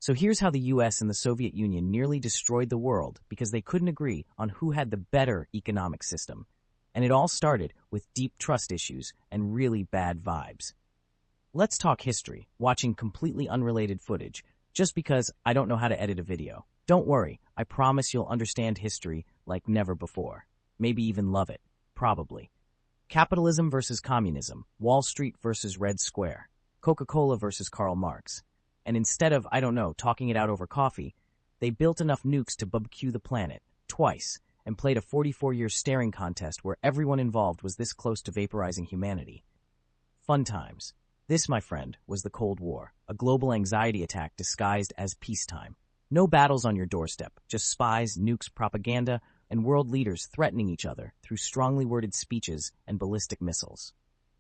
So here's how the US and the Soviet Union nearly destroyed the world because they couldn't agree on who had the better economic system. And it all started with deep trust issues and really bad vibes. Let's talk history, watching completely unrelated footage, just because I don't know how to edit a video. Don't worry, I promise you'll understand history like never before. Maybe even love it. Probably. Capitalism versus communism, Wall Street versus Red Square, Coca-Cola versus Karl Marx. And instead of, I don't know, talking it out over coffee, they built enough nukes to barbecue the planet, twice, and played a 44-year staring contest where everyone involved was this close to vaporizing humanity. Fun times. This, my friend, was the Cold War, a global anxiety attack disguised as peacetime. No battles on your doorstep, just spies, nukes, propaganda, and world leaders threatening each other through strongly worded speeches and ballistic missiles.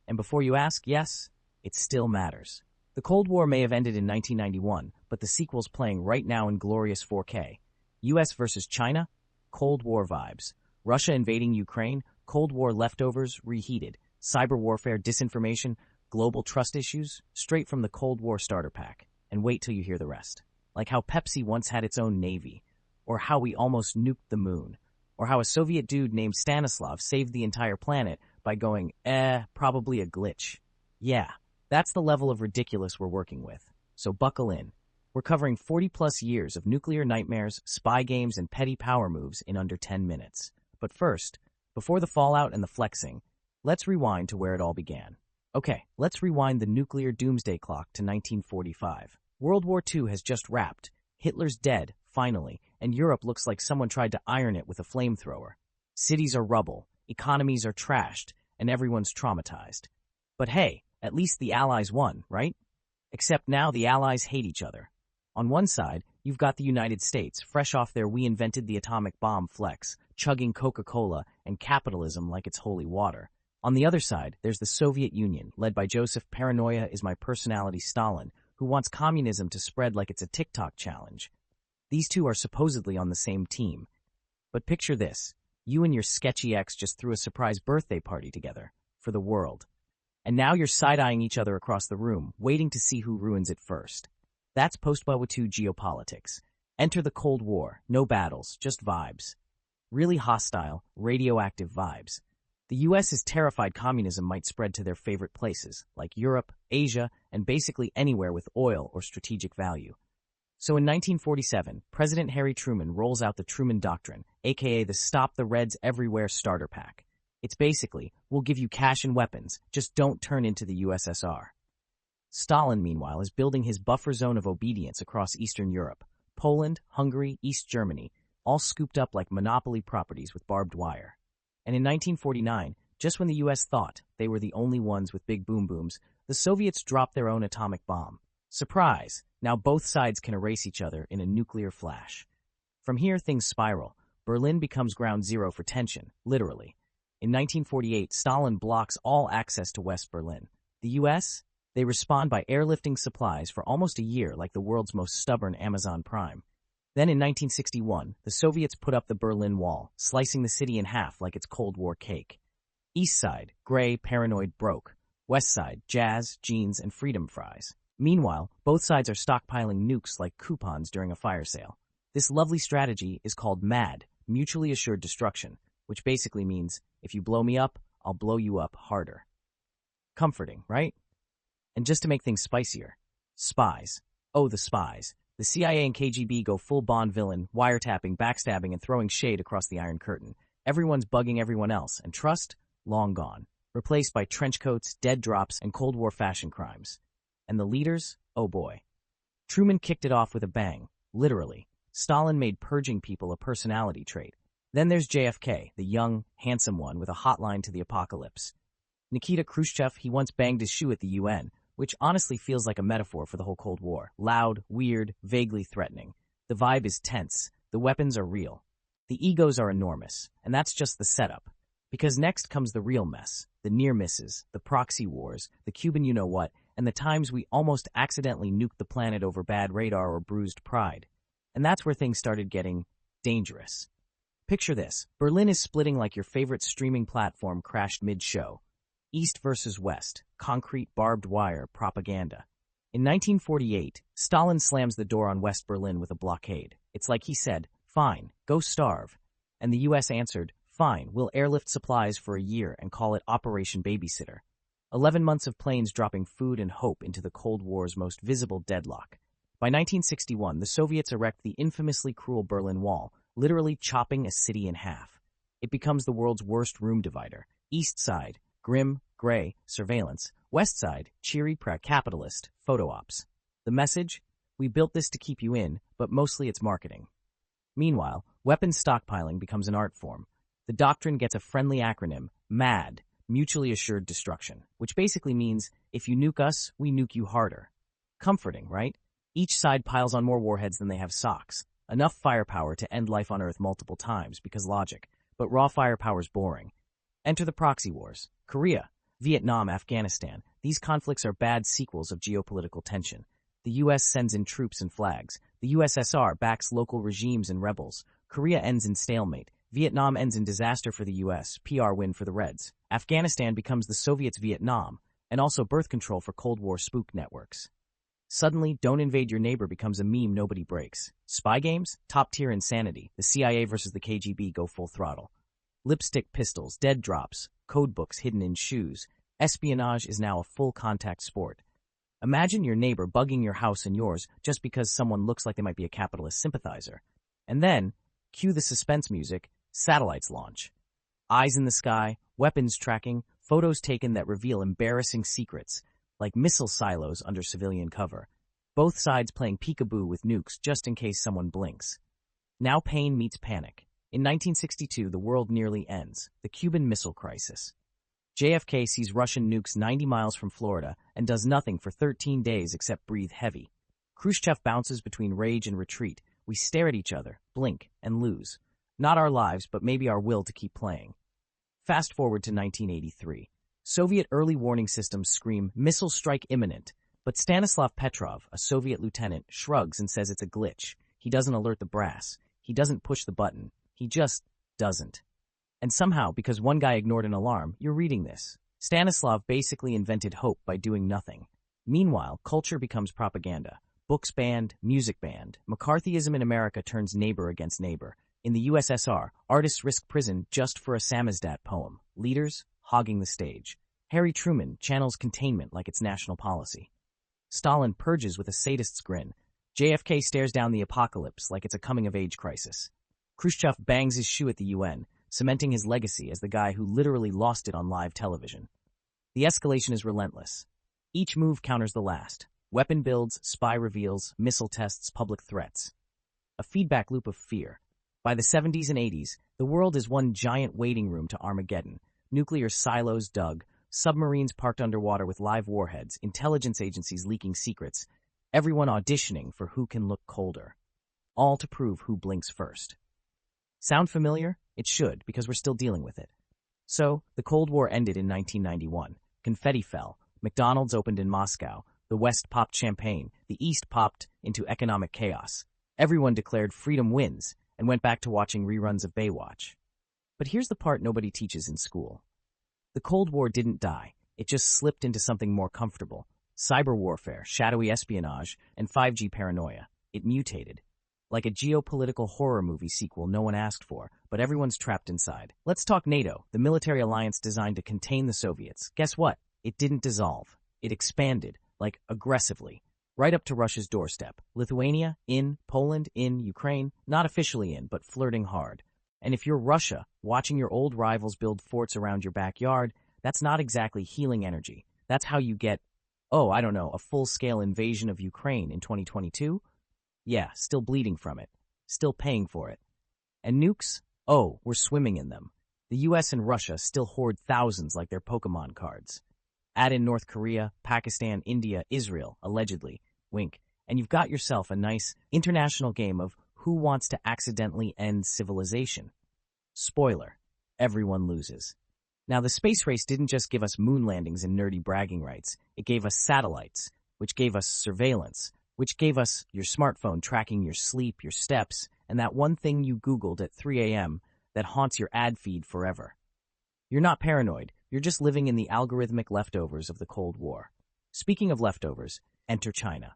And before you ask, yes, it still matters. The Cold War may have ended in 1991, but the sequel's playing right now in glorious 4K. US versus China? Cold War vibes. Russia invading Ukraine? Cold War leftovers reheated. Cyber warfare, disinformation, global trust issues? Straight from the Cold War starter pack. And wait till you hear the rest. Like how Pepsi once had its own navy, or how we almost nuked the moon, or how a Soviet dude named Stanislav saved the entire planet by going, probably a glitch. Yeah, that's the level of ridiculous we're working with. So buckle in. We're covering 40-plus years of nuclear nightmares, spy games, and petty power moves in under 10 minutes. But first, before the fallout and the flexing, let's rewind to where it all began. Okay, let's rewind the nuclear doomsday clock to 1945. World War II has just wrapped. Hitler's dead, finally, and Europe looks like someone tried to iron it with a flamethrower. Cities are rubble, economies are trashed, and everyone's traumatized. But hey, at least the Allies won, right? Except now the Allies hate each other. On one side, you've got the United States, fresh off their "we invented the atomic bomb" flex, chugging Coca-Cola and capitalism like it's holy water. On the other side, there's the Soviet Union, led by Joseph "Paranoia is my personality" Stalin, who wants communism to spread like it's a TikTok challenge. These two are supposedly on the same team. But picture this. You and your sketchy ex just threw a surprise birthday party together. For the world. And now you're side-eyeing each other across the room, waiting to see who ruins it first. That's post-WWII geopolitics. Enter the Cold War. No battles, just vibes. Really hostile, radioactive vibes. The US is terrified communism might spread to their favorite places, like Europe, Asia, and basically anywhere with oil or strategic value. So in 1947, President Harry Truman rolls out the Truman Doctrine, aka the Stop the Reds Everywhere starter pack. It's basically, we'll give you cash and weapons, just don't turn into the USSR. Stalin, meanwhile, is building his buffer zone of obedience across Eastern Europe, Poland, Hungary, East Germany, all scooped up like monopoly properties with barbed wire. And in 1949, just when the US thought they were the only ones with big boom booms, the Soviets dropped their own atomic bomb. Surprise! Now both sides can erase each other in a nuclear flash. From here, things spiral. Berlin becomes ground zero for tension, literally. In 1948, Stalin blocks all access to West Berlin. The US? They respond by airlifting supplies for almost a year like the world's most stubborn Amazon Prime. Then in 1961, the Soviets put up the Berlin Wall, slicing the city in half like it's Cold War cake. East side, gray, paranoid, broke. West side, jazz, jeans, and freedom fries. Meanwhile, both sides are stockpiling nukes like coupons during a fire sale. This lovely strategy is called MAD, mutually assured destruction, which basically means, if you blow me up, I'll blow you up harder. Comforting, right? And just to make things spicier, spies. Oh, the spies. The CIA and KGB go full Bond villain, wiretapping, backstabbing, and throwing shade across the Iron Curtain. Everyone's bugging everyone else, and trust? Long gone. Replaced by trench coats, dead drops, and Cold War fashion crimes. And the leaders? Oh boy. Truman kicked it off with a bang, literally. Stalin made purging people a personality trait. Then there's JFK, the young, handsome one with a hotline to the apocalypse. Nikita Khrushchev, he once banged his shoe at the UN, which honestly feels like a metaphor for the whole Cold War. Loud, weird, vaguely threatening. The vibe is tense. The weapons are real. The egos are enormous. And that's just the setup. Because next comes the real mess. The near misses, the proxy wars, the Cuban you-know-what, and the times we almost accidentally nuked the planet over bad radar or bruised pride. And that's where things started getting dangerous. Picture this. Berlin is splitting like your favorite streaming platform crashed mid-show. East versus West. Concrete barbed wire propaganda. In 1948, Stalin slams the door on West Berlin with a blockade. It's like he said, "Fine, go starve." And the US answered, "Fine, we'll airlift supplies for a year and call it Operation Babysitter." 11 months of planes dropping food and hope into the Cold War's most visible deadlock. By 1961, the Soviets erect the infamously cruel Berlin Wall, literally chopping a city in half. It becomes the world's worst room divider. East side, grim, gray, surveillance. West side, cheery, proud capitalist, photo ops. The message? We built this to keep you in, but mostly it's marketing. Meanwhile, weapons stockpiling becomes an art form. The doctrine gets a friendly acronym, MAD, Mutually Assured Destruction, which basically means, if you nuke us, we nuke you harder. Comforting, right? Each side piles on more warheads than they have socks. Enough firepower to end life on Earth multiple times, because logic. But raw firepower's boring. Enter the proxy wars. Korea, Vietnam, Afghanistan. These conflicts are bad sequels of geopolitical tension. The US sends in troops and flags. The USSR backs local regimes and rebels. Korea ends in stalemate. Vietnam ends in disaster for the US, PR win for the Reds. Afghanistan becomes the Soviets' Vietnam, and also birth control for Cold War spook networks. Suddenly, don't invade your neighbor becomes a meme nobody breaks. Spy games? Top-tier insanity. The CIA versus the KGB go full throttle. Lipstick pistols, dead drops, code books hidden in shoes. Espionage is now a full-contact sport. Imagine your neighbor bugging your house and yours just because someone looks like they might be a capitalist sympathizer. And then, cue the suspense music, satellites launch. Eyes in the sky, weapons tracking, photos taken that reveal embarrassing secrets, like missile silos under civilian cover. Both sides playing peekaboo with nukes just in case someone blinks. Now pain meets panic. In 1962, the world nearly ends. The Cuban Missile Crisis. JFK sees Russian nukes 90 miles from Florida and does nothing for 13 days except breathe heavy. Khrushchev bounces between rage and retreat. We stare at each other, blink, and lose. Not our lives, but maybe our will to keep playing. Fast forward to 1983. Soviet early warning systems scream, "Missile strike imminent." But Stanislav Petrov, a Soviet lieutenant, shrugs and says it's a glitch. He doesn't alert the brass. He doesn't push the button. He just doesn't. And somehow, because one guy ignored an alarm, you're reading this. Stanislav basically invented hope by doing nothing. Meanwhile, culture becomes propaganda. Books banned, music banned. McCarthyism in America turns neighbor against neighbor. In the USSR, artists risk prison just for a samizdat poem. Leaders hogging the stage. Harry Truman channels containment like it's national policy. Stalin purges with a sadist's grin. JFK stares down the apocalypse like it's a coming-of-age crisis. Khrushchev bangs his shoe at the UN, cementing his legacy as the guy who literally lost it on live television. The escalation is relentless. Each move counters the last. Weapon builds, spy reveals, missile tests, public threats. A feedback loop of fear. By the 70s and 80s, the world is one giant waiting room to Armageddon. Nuclear silos dug, submarines parked underwater with live warheads, intelligence agencies leaking secrets, everyone auditioning for who can look colder. All to prove who blinks first. Sound familiar? It should, because we're still dealing with it. So, the Cold War ended in 1991. Confetti fell. McDonald's opened in Moscow. The West popped champagne. The East popped into economic chaos. Everyone declared freedom wins and went back to watching reruns of Baywatch. But here's the part nobody teaches in school. The Cold War didn't die. It just slipped into something more comfortable. Cyber warfare, shadowy espionage, and 5G paranoia. It mutated. Like a geopolitical horror movie sequel no one asked for, but everyone's trapped inside. Let's talk NATO, the military alliance designed to contain the Soviets. Guess what? It didn't dissolve. It expanded, like aggressively, right up to Russia's doorstep. Lithuania, in. Poland, in. Ukraine, not officially in, but flirting hard. And if you're Russia, watching your old rivals build forts around your backyard, that's not exactly healing energy. That's how you get, a full-scale invasion of Ukraine in 2022? Yeah, still bleeding from it. Still paying for it. And nukes? Oh, we're swimming in them. The US and Russia still hoard thousands like they're Pokemon cards. Add in North Korea, Pakistan, India, Israel, allegedly. Wink. And you've got yourself a nice international game of who wants to accidentally end civilization. Spoiler. Everyone loses. Now, the space race didn't just give us moon landings and nerdy bragging rights. It gave us satellites, which gave us surveillance, which gave us your smartphone tracking your sleep, your steps, and that one thing you Googled at 3 a.m. that haunts your ad feed forever. You're not paranoid. You're just living in the algorithmic leftovers of the Cold War. Speaking of leftovers, Enter China.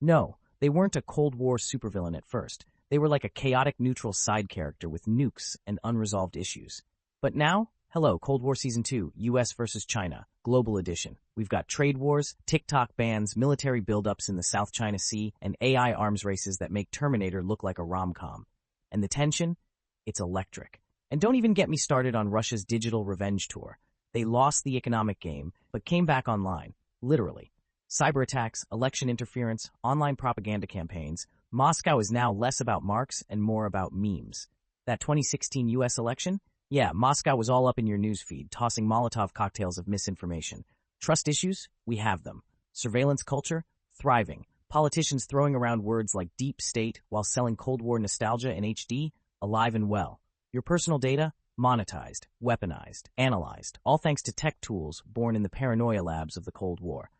No, they weren't a Cold War supervillain at first. They were like a chaotic neutral side character with nukes and unresolved issues. But now, hello, Cold War Season 2, US versus China, Global Edition. We've got trade wars, TikTok bans, military buildups in the South China Sea, and AI arms races that make Terminator look like a rom-com. And the tension? It's electric. And don't even get me started on Russia's digital revenge tour. They lost the economic game, but came back online, literally. Cyber attacks, election interference, online propaganda campaigns. Moscow is now less about marks and more about memes. That 2016 US election? Yeah, Moscow was all up in your newsfeed, tossing Molotov cocktails of misinformation. Trust issues? We have them. Surveillance culture? Thriving. Politicians throwing around words like deep state while selling Cold War nostalgia in HD? Alive and well. Your personal data? Monetized, weaponized, analyzed, all thanks to tech tools born in the paranoia labs of the Cold War.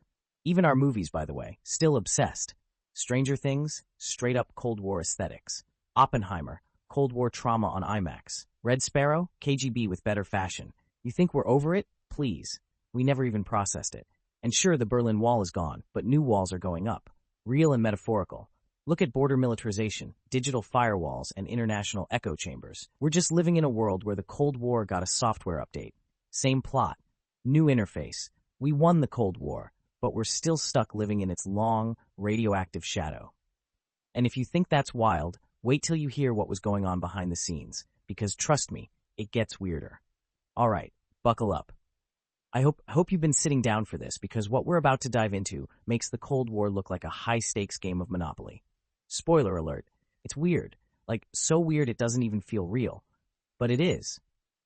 Even our movies, by the way, still obsessed. Stranger Things, straight up Cold War aesthetics. Oppenheimer, Cold War trauma on IMAX. Red Sparrow, KGB with better fashion. You think we're over it? Please. We never even processed it. And sure, the Berlin Wall is gone, but new walls are going up. Real and metaphorical. Look at border militarization, digital firewalls, and international echo chambers. We're just living in a world where the Cold War got a software update. Same plot. New interface. We won the Cold War, but we're still stuck living in its long, radioactive shadow. And if you think that's wild, wait till you hear what was going on behind the scenes, because trust me, it gets weirder. All right, buckle up. I hope you've been sitting down for this, because what we're about to dive into makes the Cold War look like a high-stakes game of Monopoly. Spoiler alert, it's weird. Like, so weird it doesn't even feel real. But it is.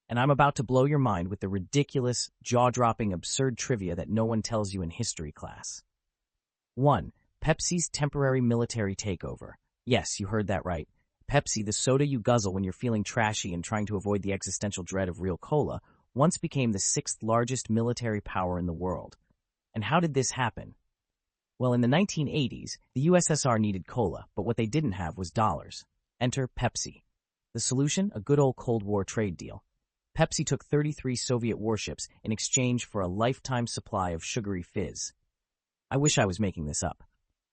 And I'm about to blow your mind with the ridiculous, jaw-dropping, absurd trivia that no one tells you in history class. 1. Pepsi's temporary military takeover. Yes, you heard that right. Pepsi, the soda you guzzle when you're feeling trashy and trying to avoid the existential dread of real cola, once became the 6th largest military power in the world. And how did this happen? Well, in the 1980s, the USSR needed cola, but what they didn't have was dollars. Enter Pepsi. The solution? A good old Cold War trade deal. Pepsi took 33 Soviet warships in exchange for a lifetime supply of sugary fizz. I wish I was making this up.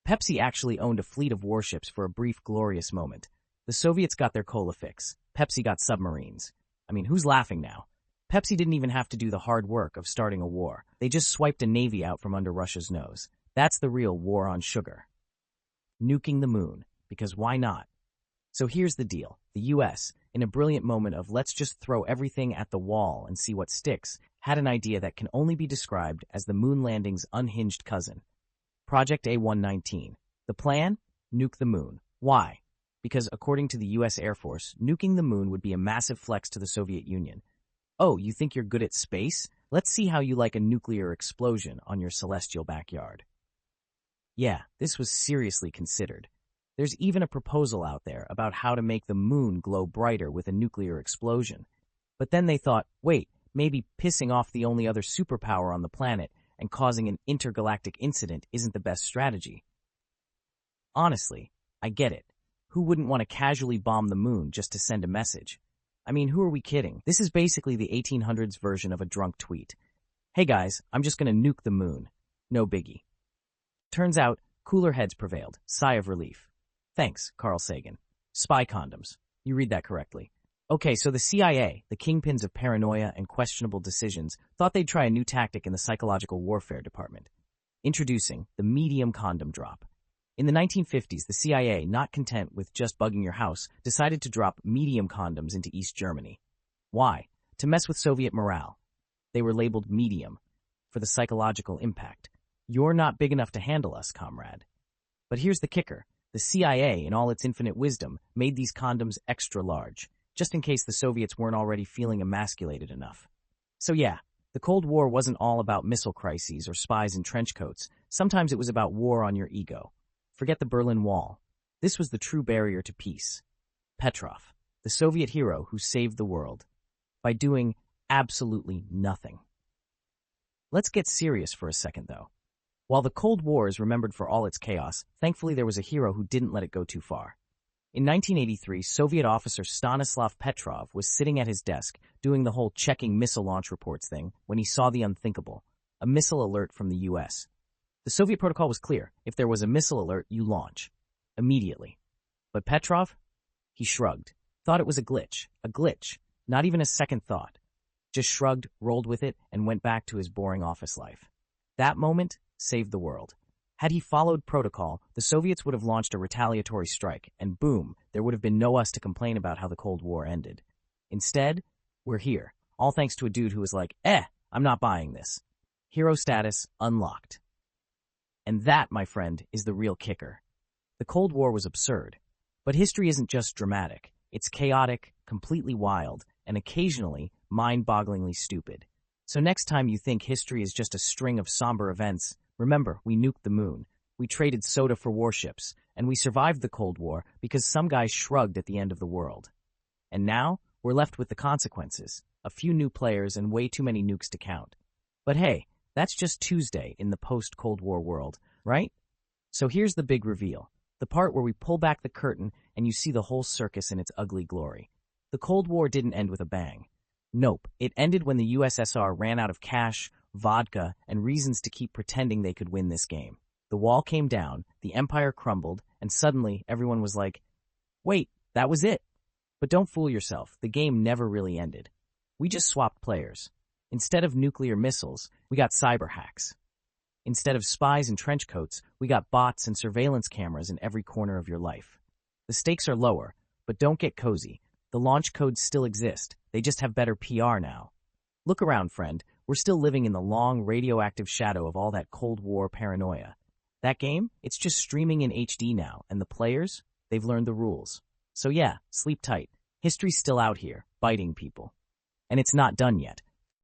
Pepsi actually owned a fleet of warships for a brief, glorious moment. The Soviets got their cola fix. Pepsi got submarines. I mean, who's laughing now? Pepsi didn't even have to do the hard work of starting a war. They just swiped a navy out from under Russia's nose. That's the real war on sugar. Nuking the moon, because why not? So here's the deal. The US, in a brilliant moment of let's just throw everything at the wall and see what sticks, had an idea that can only be described as the moon landing's unhinged cousin. Project A119. The plan? Nuke the moon. Why? Because according to the US Air Force, nuking the moon would be a massive flex to the Soviet Union. Oh, you think you're good at space? Let's see how you like a nuclear explosion on your celestial backyard. Yeah, this was seriously considered. There's even a proposal out there about how to make the moon glow brighter with a nuclear explosion. But then they thought, wait, maybe pissing off the only other superpower on the planet and causing an intergalactic incident isn't the best strategy. Honestly, I get it. Who wouldn't want to casually bomb the moon just to send a message? I mean, who are we kidding? This is basically the 1800s version of a drunk tweet. Hey guys, I'm just gonna nuke the moon. No biggie. Turns out, cooler heads prevailed. Sigh of relief. Thanks, Carl Sagan. Spy condoms. You read that correctly. Okay, so the CIA, the kingpins of paranoia and questionable decisions, thought they'd try a new tactic in the psychological warfare department. Introducing the medium condom drop. In the 1950s, the CIA, not content with just bugging your house, decided to drop medium condoms into East Germany. Why? To mess with Soviet morale. They were labeled medium, for the psychological impact. You're not big enough to handle us, comrade. But here's the kicker. The CIA, in all its infinite wisdom, made these condoms extra large, just in case the Soviets weren't already feeling emasculated enough. So yeah, the Cold War wasn't all about missile crises or spies in trench coats. Sometimes it was about war on your ego. Forget the Berlin Wall. This was the true barrier to peace. Petrov, the Soviet hero who saved the world, by doing absolutely nothing. Let's get serious for a second, though. While the Cold War is remembered for all its chaos, thankfully there was a hero who didn't let it go too far. In 1983, Soviet officer Stanislav Petrov was sitting at his desk, doing the whole checking missile launch reports thing, when he saw the unthinkable, a missile alert from the US. The Soviet protocol was clear. If there was a missile alert, you launch. Immediately. But Petrov? He shrugged. Thought it was a glitch. A glitch. Not even a second thought. Just shrugged, rolled with it, and went back to his boring office life. That moment saved the world. Had he followed protocol, the Soviets would have launched a retaliatory strike, and boom, there would have been no us to complain about how the Cold War ended. Instead, we're here, all thanks to a dude who was like, I'm not buying this. Hero status unlocked. And that, my friend, is the real kicker. The Cold War was absurd. But history isn't just dramatic. It's chaotic, completely wild, and occasionally mind-bogglingly stupid. So next time you think history is just a string of somber events, remember, we nuked the moon, we traded soda for warships, and we survived the Cold War because some guy shrugged at the end of the world. And now, we're left with the consequences, a few new players and way too many nukes to count. But hey, that's just Tuesday in the post-Cold War world, right? So here's the big reveal, the part where we pull back the curtain and you see the whole circus in its ugly glory. The Cold War didn't end with a bang. Nope, it ended when the USSR ran out of cash, vodka, and reasons to keep pretending they could win this game. The wall came down, the empire crumbled, and suddenly everyone was like, wait, that was it. But don't fool yourself, the game never really ended. We just swapped players. Instead of nuclear missiles, we got cyber hacks. Instead of spies and trench coats, we got bots and surveillance cameras in every corner of your life. The stakes are lower, but don't get cozy. The launch codes still exist, they just have better PR now. Look around, friend, we're still living in the long, radioactive shadow of all that Cold War paranoia. That game, it's just streaming in HD now, and the players, they've learned the rules. So yeah, sleep tight. History's still out here, biting people. And it's not done yet.